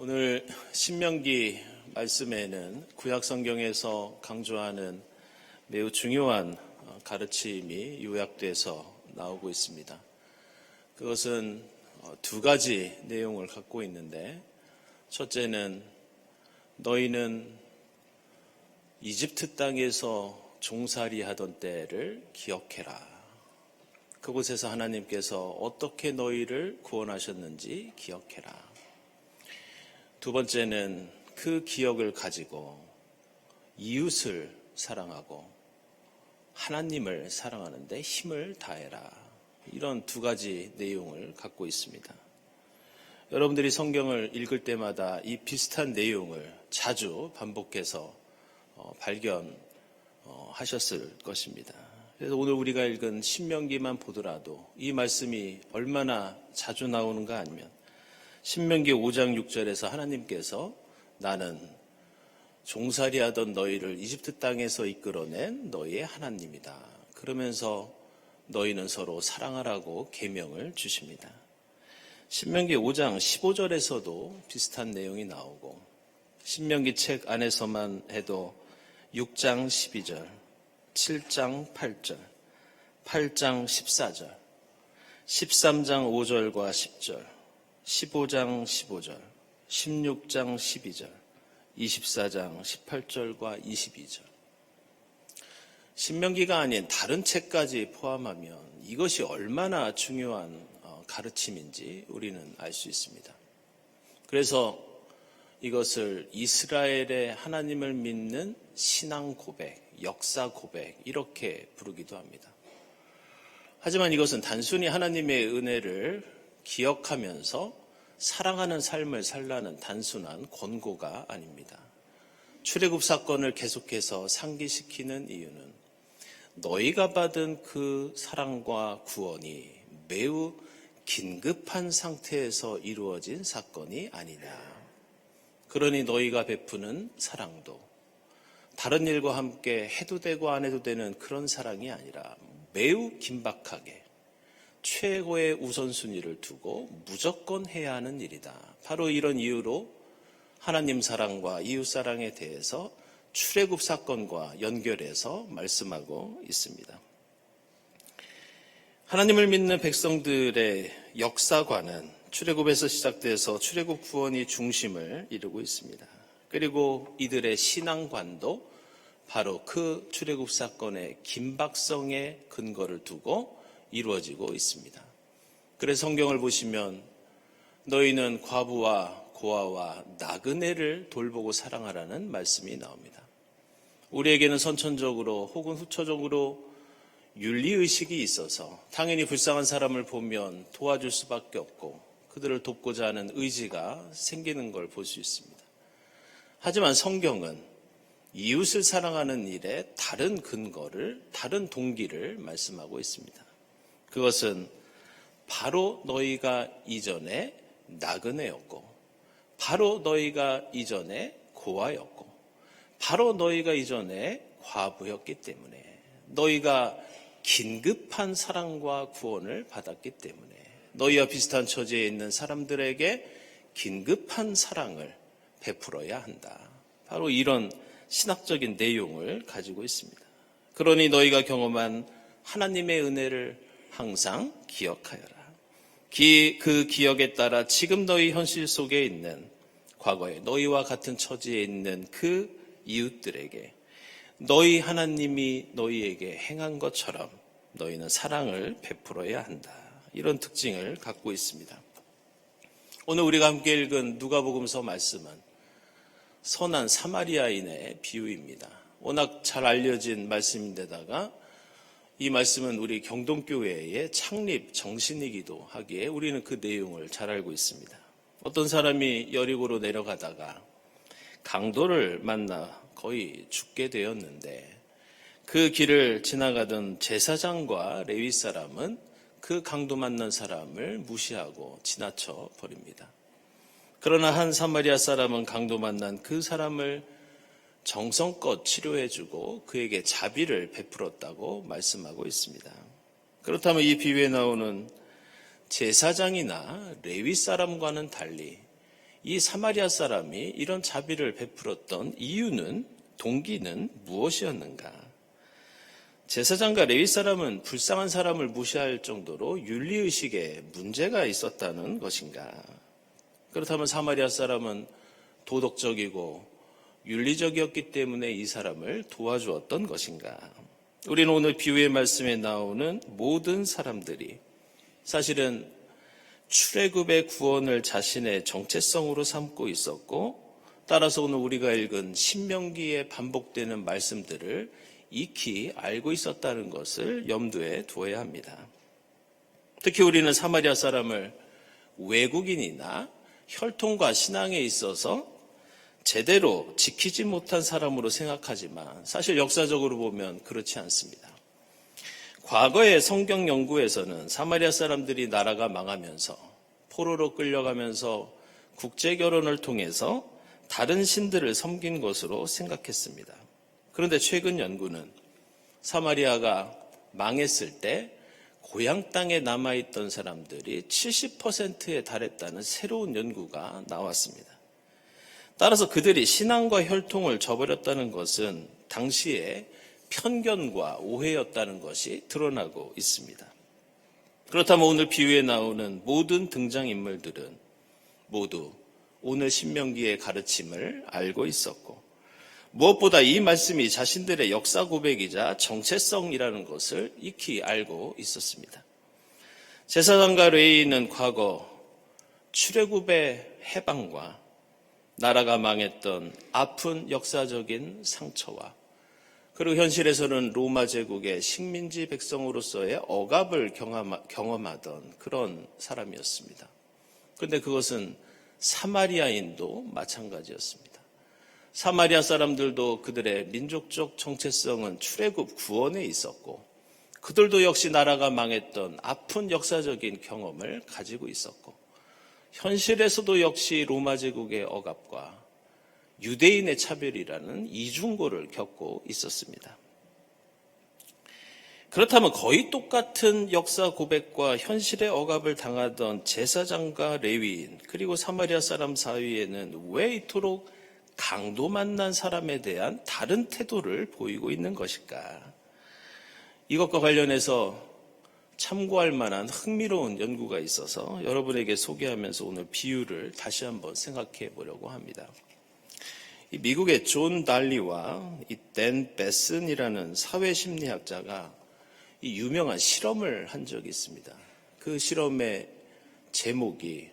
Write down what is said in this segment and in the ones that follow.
오늘 신명기 말씀에는 구약 성경에서 강조하는 매우 중요한 가르침이 요약돼서 나오고 있습니다. 그것은 두 가지 내용을 갖고 있는데, 첫째는 너희는 이집트 땅에서 종살이 하던 때를 기억해라. 그곳에서 하나님께서 어떻게 너희를 구원하셨는지 기억해라. 두 번째는 그 기억을 가지고 이웃을 사랑하고 하나님을 사랑하는 데 힘을 다해라. 이런 두 가지 내용을 갖고 있습니다. 여러분들이 성경을 읽을 때마다 이 비슷한 내용을 자주 반복해서 발견하셨을 것입니다. 그래서 오늘 우리가 읽은 신명기만 보더라도 이 말씀이 얼마나 자주 나오는가 하면, 신명기 5장 6절에서 하나님께서 나는 종살이하던 너희를 이집트 땅에서 이끌어낸 너희의 하나님이다. 그러면서 너희는 서로 사랑하라고 계명을 주십니다. 신명기 5장 15절에서도 비슷한 내용이 나오고, 신명기 책 안에서만 해도 6장 12절, 7장 8절, 8장 14절, 13장 5절과 10절, 15장 15절, 16장 12절, 24장 18절과 22절. 신명기가 아닌 다른 책까지 포함하면 이것이 얼마나 중요한 가르침인지 우리는 알 수 있습니다. 그래서 이것을 이스라엘의 하나님을 믿는 신앙 고백, 역사 고백, 이렇게 부르기도 합니다. 하지만 이것은 단순히 하나님의 은혜를 기억하면서 사랑하는 삶을 살라는 단순한 권고가 아닙니다. 출애굽 사건을 계속해서 상기시키는 이유는 너희가 받은 그 사랑과 구원이 매우 긴급한 상태에서 이루어진 사건이 아니냐. 그러니 너희가 베푸는 사랑도 다른 일과 함께 해도 되고 안 해도 되는 그런 사랑이 아니라 매우 긴박하게 최고의 우선순위를 두고 무조건 해야 하는 일이다. 바로 이런 이유로 하나님 사랑과 이웃 사랑에 대해서 출애굽 사건과 연결해서 말씀하고 있습니다. 하나님을 믿는 백성들의 역사관은 출애굽에서 시작돼서 출애굽 구원이 중심을 이루고 있습니다. 그리고 이들의 신앙관도 바로 그 출애굽 사건의 긴박성에 근거를 두고 이루어지고 있습니다. 그래서 성경을 보시면 너희는 과부와 고아와 나그네를 돌보고 사랑하라는 말씀이 나옵니다. 우리에게는 선천적으로 혹은 후천적으로 윤리의식이 있어서 당연히 불쌍한 사람을 보면 도와줄 수밖에 없고 그들을 돕고자 하는 의지가 생기는 걸 볼 수 있습니다. 하지만 성경은 이웃을 사랑하는 일에 다른 근거를, 다른 동기를 말씀하고 있습니다. 그것은 바로 너희가 이전에 나그네였고, 바로 너희가 이전에 고아였고, 바로 너희가 이전에 과부였기 때문에, 너희가 긴급한 사랑과 구원을 받았기 때문에 너희와 비슷한 처지에 있는 사람들에게 긴급한 사랑을 베풀어야 한다. 바로 이런 신학적인 내용을 가지고 있습니다. 그러니 너희가 경험한 하나님의 은혜를 항상 기억하여라. 그 기억에 따라 지금 너희 현실 속에 있는 과거에 너희와 같은 처지에 있는 그 이웃들에게 너희 하나님이 너희에게 행한 것처럼 너희는 사랑을 베풀어야 한다. 이런 특징을 갖고 있습니다. 오늘 우리가 함께 읽은 누가복음서 말씀은 선한 사마리아인의 비유입니다. 워낙 잘 알려진 말씀인데다가 이 말씀은 우리 경동교회의 창립 정신이기도 하기에 우리는 그 내용을 잘 알고 있습니다. 어떤 사람이 여리고로 내려가다가 강도를 만나 거의 죽게 되었는데 그 길을 지나가던 제사장과 레위 사람은 그 강도 만난 사람을 무시하고 지나쳐 버립니다. 그러나 한 사마리아 사람은 강도 만난 그 사람을 정성껏 치료해주고 그에게 자비를 베풀었다고 말씀하고 있습니다. 그렇다면 이 비유에 나오는 제사장이나 레위 사람과는 달리 이 사마리아 사람이 이런 자비를 베풀었던 이유는, 동기는 무엇이었는가? 제사장과 레위 사람은 불쌍한 사람을 무시할 정도로 윤리의식에 문제가 있었다는 것인가? 그렇다면 사마리아 사람은 도덕적이고 윤리적이었기 때문에 이 사람을 도와주었던 것인가? 우리는 오늘 비유의 말씀에 나오는 모든 사람들이 사실은 출애굽의 구원을 자신의 정체성으로 삼고 있었고, 따라서 오늘 우리가 읽은 신명기에 반복되는 말씀들을 익히 알고 있었다는 것을 염두에 두어야 합니다. 특히 우리는 사마리아 사람을 외국인이나 혈통과 신앙에 있어서 제대로 지키지 못한 사람으로 생각하지만 사실 역사적으로 보면 그렇지 않습니다. 과거의 성경 연구에서는 사마리아 사람들이 나라가 망하면서 포로로 끌려가면서 국제 결혼을 통해서 다른 신들을 섬긴 것으로 생각했습니다. 그런데 최근 연구는 사마리아가 망했을 때 고향 땅에 남아있던 사람들이 70%에 달했다는 새로운 연구가 나왔습니다. 따라서 그들이 신앙과 혈통을 저버렸다는 것은 당시에 편견과 오해였다는 것이 드러나고 있습니다. 그렇다면 오늘 비유에 나오는 모든 등장인물들은 모두 오늘 신명기의 가르침을 알고 있었고, 무엇보다 이 말씀이 자신들의 역사 고백이자 정체성이라는 것을 익히 알고 있었습니다. 제사장과 레위인은 과거 출애굽의 해방과 나라가 망했던 아픈 역사적인 상처와, 그리고 현실에서는 로마 제국의 식민지 백성으로서의 억압을 경험하던 그런 사람이었습니다. 그런데 그것은 사마리아인도 마찬가지였습니다. 사마리아 사람들도 그들의 민족적 정체성은 출애굽 구원에 있었고, 그들도 역시 나라가 망했던 아픈 역사적인 경험을 가지고 있었고, 현실에서도 역시 로마 제국의 억압과 유대인의 차별이라는 이중고를 겪고 있었습니다. 그렇다면 거의 똑같은 역사 고백과 현실의 억압을 당하던 제사장과 레위인 그리고 사마리아 사람 사이에는 왜 이토록 강도 만난 사람에 대한 다른 태도를 보이고 있는 것일까? 이것과 관련해서 참고할 만한 흥미로운 연구가 있어서 여러분에게 소개하면서 오늘 비유를 다시 한번 생각해 보려고 합니다. 미국의 존 달리와 댄 베슨이라는 사회심리학자가 이 유명한 실험을 한 적이 있습니다. 그 실험의 제목이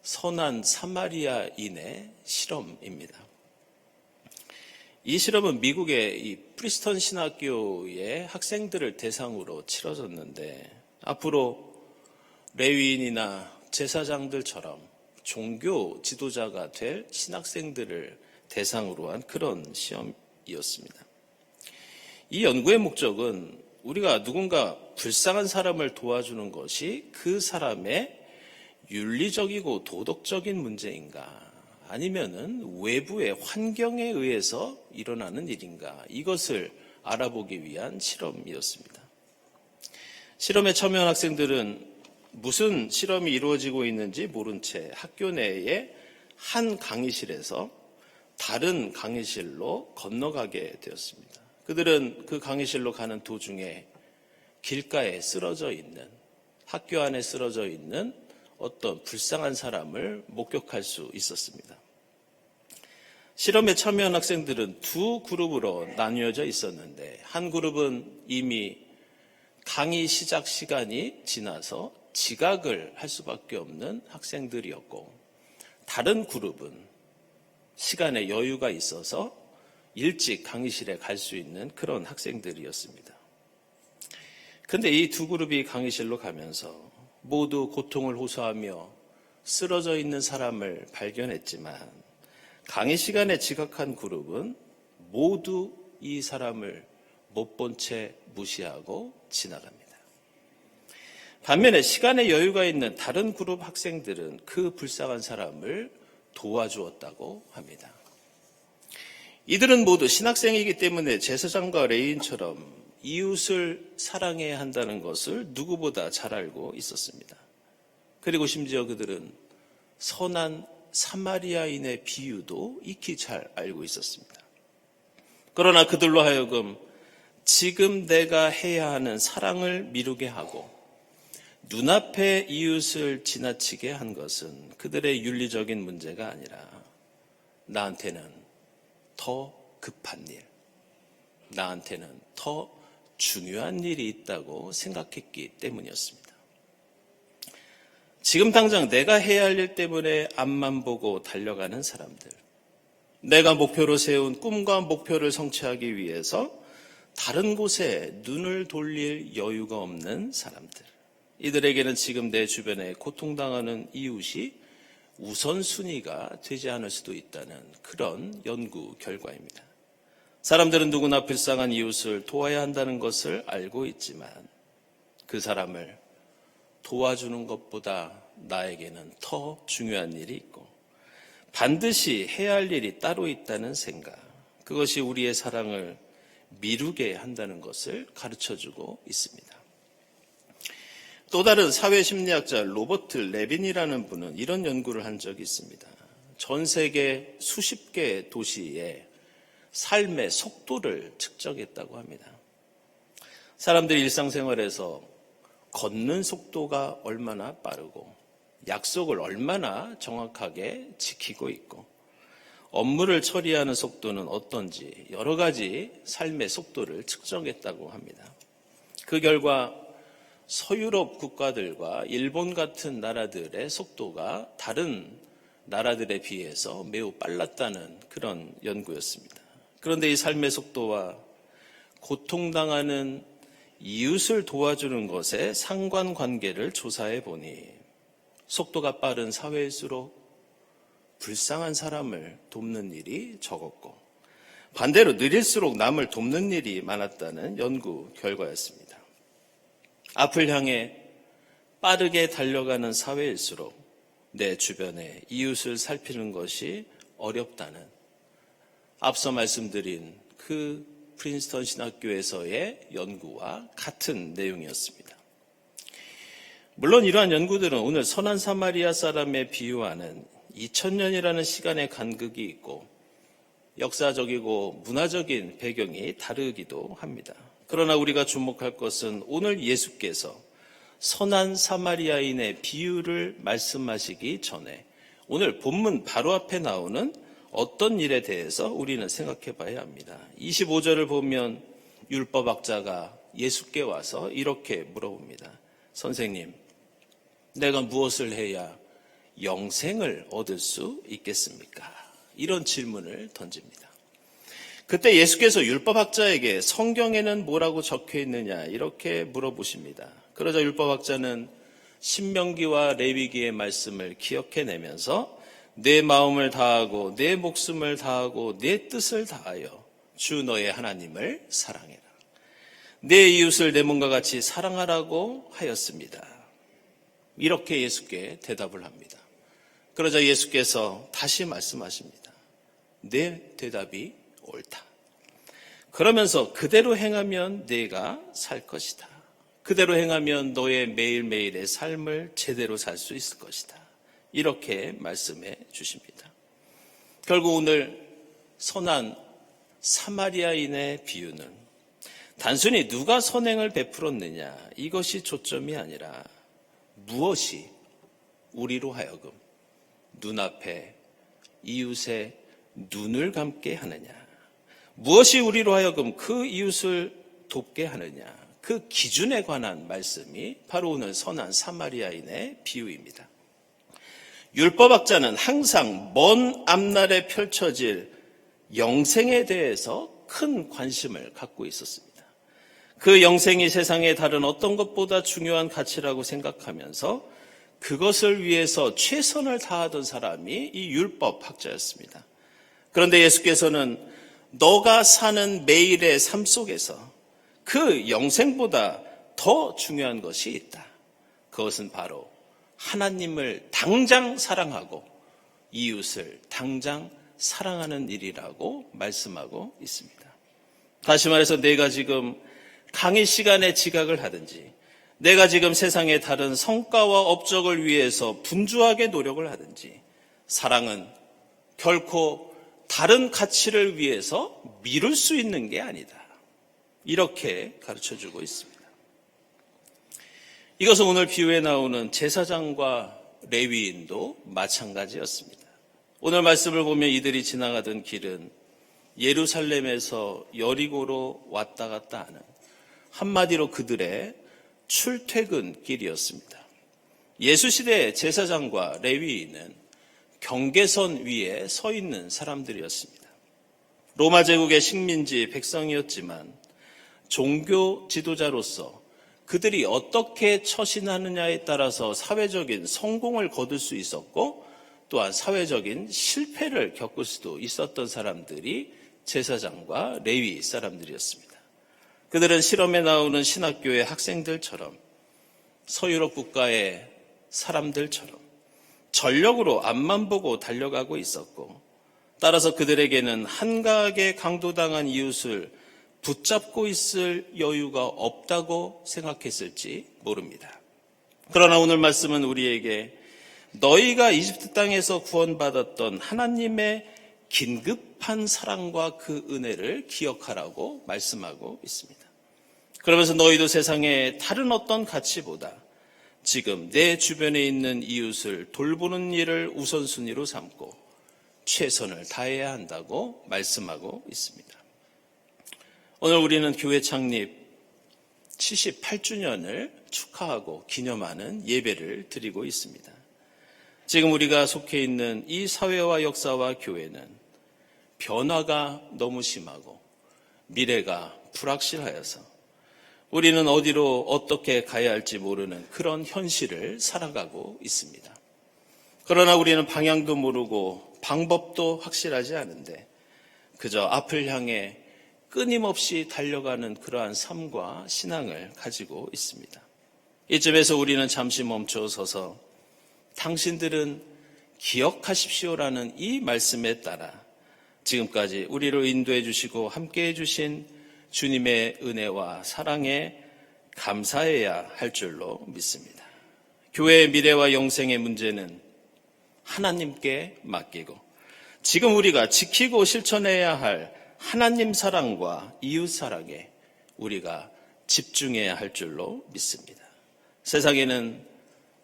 선한 사마리아인의 실험입니다. 이 실험은 미국의 이 프리스턴 신학교의 학생들을 대상으로 치러졌는데, 앞으로 레위인이나 제사장들처럼 종교 지도자가 될 신학생들을 대상으로 한 그런 시험이었습니다. 이 연구의 목적은 우리가 누군가 불쌍한 사람을 도와주는 것이 그 사람의 윤리적이고 도덕적인 문제인가, 아니면은 외부의 환경에 의해서 일어나는 일인가, 이것을 알아보기 위한 실험이었습니다. 실험에 참여한 학생들은 무슨 실험이 이루어지고 있는지 모른 채 학교 내에 한 강의실에서 다른 강의실로 건너가게 되었습니다. 그들은 그 강의실로 가는 도중에 길가에 쓰러져 있는, 학교 안에 쓰러져 있는 어떤 불쌍한 사람을 목격할 수 있었습니다. 실험에 참여한 학생들은 두 그룹으로 나뉘어져 있었는데, 한 그룹은 이미 강의 시작 시간이 지나서 지각을 할 수밖에 없는 학생들이었고, 다른 그룹은 시간에 여유가 있어서 일찍 강의실에 갈 수 있는 그런 학생들이었습니다. 그런데 이 두 그룹이 강의실로 가면서 모두 고통을 호소하며 쓰러져 있는 사람을 발견했지만, 강의 시간에 지각한 그룹은 모두 이 사람을 못 본 채 무시하고 지나갑니다. 반면에 시간에 여유가 있는 다른 그룹 학생들은 그 불쌍한 사람을 도와주었다고 합니다. 이들은 모두 신학생이기 때문에 제사장과 레위인처럼 이웃을 사랑해야 한다는 것을 누구보다 잘 알고 있었습니다. 그리고 심지어 그들은 선한 사마리아인의 비유도 익히 잘 알고 있었습니다. 그러나 그들로 하여금 지금 내가 해야 하는 사랑을 미루게 하고 눈앞의 이웃을 지나치게 한 것은 그들의 윤리적인 문제가 아니라 나한테는 더 급한 일, 나한테는 더 중요한 일이 있다고 생각했기 때문이었습니다. 지금 당장 내가 해야 할 일 때문에 앞만 보고 달려가는 사람들, 내가 목표로 세운 꿈과 목표를 성취하기 위해서 다른 곳에 눈을 돌릴 여유가 없는 사람들, 이들에게는 지금 내 주변에 고통당하는 이웃이 우선순위가 되지 않을 수도 있다는 그런 연구 결과입니다. 사람들은 누구나 불쌍한 이웃을 도와야 한다는 것을 알고 있지만 그 사람을 도와주는 것보다 나에게는 더 중요한 일이 있고 반드시 해야 할 일이 따로 있다는 생각, 그것이 우리의 사랑을 미루게 한다는 것을 가르쳐주고 있습니다. 또 다른 사회심리학자 로버트 레빈이라는 분은 이런 연구를 한 적이 있습니다. 전 세계 수십 개의 도시의 삶의 속도를 측정했다고 합니다. 사람들이 일상생활에서 걷는 속도가 얼마나 빠르고 약속을 얼마나 정확하게 지키고 있고 업무를 처리하는 속도는 어떤지 여러 가지 삶의 속도를 측정했다고 합니다. 그 결과 서유럽 국가들과 일본 같은 나라들의 속도가 다른 나라들에 비해서 매우 빨랐다는 그런 연구였습니다. 그런데 이 삶의 속도와 고통당하는 이웃을 도와주는 것의 상관관계를 조사해 보니 속도가 빠른 사회일수록 불쌍한 사람을 돕는 일이 적었고 반대로 느릴수록 남을 돕는 일이 많았다는 연구 결과였습니다. 앞을 향해 빠르게 달려가는 사회일수록 내 주변에 이웃을 살피는 것이 어렵다는 앞서 말씀드린 그 프린스턴 신학교에서의 연구와 같은 내용이었습니다. 물론 이러한 연구들은 오늘 선한 사마리아 사람에 비유하는 2000년이라는 시간의 간극이 있고 역사적이고 문화적인 배경이 다르기도 합니다. 그러나 우리가 주목할 것은 오늘 예수께서 선한 사마리아인의 비유를 말씀하시기 전에 오늘 본문 바로 앞에 나오는 어떤 일에 대해서 우리는 생각해 봐야 합니다. 25절을 보면 율법학자가 예수께 와서 이렇게 물어봅니다. 선생님, 내가 무엇을 해야 영생을 얻을 수 있겠습니까? 이런 질문을 던집니다. 그때 예수께서 율법학자에게 성경에는 뭐라고 적혀 있느냐 이렇게 물어보십니다. 그러자 율법학자는 신명기와 레위기의 말씀을 기억해내면서 내 마음을 다하고 내 목숨을 다하고 내 뜻을 다하여 주 너의 하나님을 사랑해라. 내 이웃을 내 몸과 같이 사랑하라고 하였습니다. 이렇게 예수께 대답을 합니다. 그러자 예수께서 다시 말씀하십니다. 내 대답이 옳다. 그러면서 그대로 행하면 네가 살 것이다. 그대로 행하면 너의 매일매일의 삶을 제대로 살 수 있을 것이다. 이렇게 말씀해 주십니다. 결국 오늘 선한 사마리아인의 비유는 단순히 누가 선행을 베풀었느냐 이것이 초점이 아니라 무엇이 우리로 하여금 눈앞에 이웃의 눈을 감게 하느냐, 무엇이 우리로 하여금 그 이웃을 돕게 하느냐, 그 기준에 관한 말씀이 바로 오늘 선한 사마리아인의 비유입니다. 율법학자는 항상 먼 앞날에 펼쳐질 영생에 대해서 큰 관심을 갖고 있었습니다. 그 영생이 세상의 다른 어떤 것보다 중요한 가치라고 생각하면서 그것을 위해서 최선을 다하던 사람이 이 율법학자였습니다. 그런데 예수께서는 너가 사는 매일의 삶 속에서 그 영생보다 더 중요한 것이 있다. 그것은 바로 하나님을 당장 사랑하고 이웃을 당장 사랑하는 일이라고 말씀하고 있습니다. 다시 말해서 내가 지금 강의 시간에 지각을 하든지 내가 지금 세상의 다른 성과와 업적을 위해서 분주하게 노력을 하든지 사랑은 결코 다른 가치를 위해서 미룰 수 있는 게 아니다. 이렇게 가르쳐주고 있습니다. 이것은 오늘 비유에 나오는 제사장과 레위인도 마찬가지였습니다. 오늘 말씀을 보면 이들이 지나가던 길은 예루살렘에서 여리고로 왔다 갔다 하는, 한마디로 그들의 출퇴근 길이었습니다. 예수시대 제사장과 레위인은 경계선 위에 서 있는 사람들이었습니다. 로마 제국의 식민지 백성이었지만 종교 지도자로서 그들이 어떻게 처신하느냐에 따라서 사회적인 성공을 거둘 수 있었고 또한 사회적인 실패를 겪을 수도 있었던 사람들이 제사장과 레위 사람들이었습니다. 그들은 실험에 나오는 신학교의 학생들처럼 서유럽 국가의 사람들처럼 전력으로 앞만 보고 달려가고 있었고, 따라서 그들에게는 한가하게 강도당한 이웃을 붙잡고 있을 여유가 없다고 생각했을지 모릅니다. 그러나 오늘 말씀은 우리에게 너희가 이집트 땅에서 구원받았던 하나님의 긴급한 사랑과 그 은혜를 기억하라고 말씀하고 있습니다. 그러면서 너희도 세상의 다른 어떤 가치보다 지금 내 주변에 있는 이웃을 돌보는 일을 우선순위로 삼고 최선을 다해야 한다고 말씀하고 있습니다. 오늘 우리는 교회 창립 78주년을 축하하고 기념하는 예배를 드리고 있습니다. 지금 우리가 속해 있는 이 사회와 역사와 교회는 변화가 너무 심하고 미래가 불확실하여서 우리는 어디로 어떻게 가야 할지 모르는 그런 현실을 살아가고 있습니다. 그러나 우리는 방향도 모르고 방법도 확실하지 않은데 그저 앞을 향해 끊임없이 달려가는 그러한 삶과 신앙을 가지고 있습니다. 이쯤에서 우리는 잠시 멈춰 서서 당신들은 기억하십시오라는 이 말씀에 따라 지금까지 우리를 인도해 주시고 함께해 주신 주님의 은혜와 사랑에 감사해야 할 줄로 믿습니다. 교회의 미래와 영생의 문제는 하나님께 맡기고 지금 우리가 지키고 실천해야 할 하나님 사랑과 이웃 사랑에 우리가 집중해야 할 줄로 믿습니다. 세상에는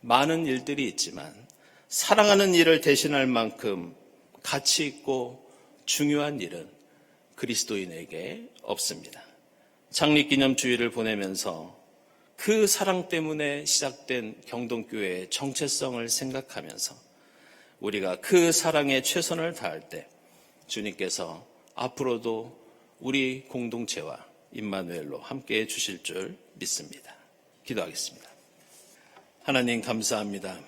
많은 일들이 있지만 사랑하는 일을 대신할 만큼 가치 있고 중요한 일은 그리스도인에게 없습니다. 창립기념주의를 보내면서 그 사랑 때문에 시작된 경동교회의 정체성을 생각하면서 우리가 그 사랑에 최선을 다할 때 주님께서 앞으로도 우리 공동체와 임마누엘로 함께해 주실 줄 믿습니다. 기도하겠습니다. 하나님 감사합니다.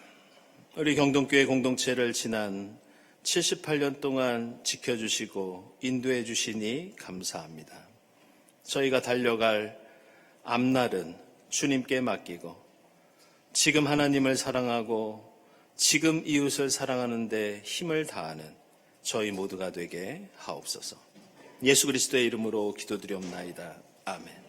우리 경동교회 공동체를 지난 78년 동안 지켜주시고 인도해 주시니 감사합니다. 저희가 달려갈 앞날은 주님께 맡기고 지금 하나님을 사랑하고 지금 이웃을 사랑하는 데 힘을 다하는 저희 모두가 되게 하옵소서. 예수 그리스도의 이름으로 기도드리옵나이다. 아멘.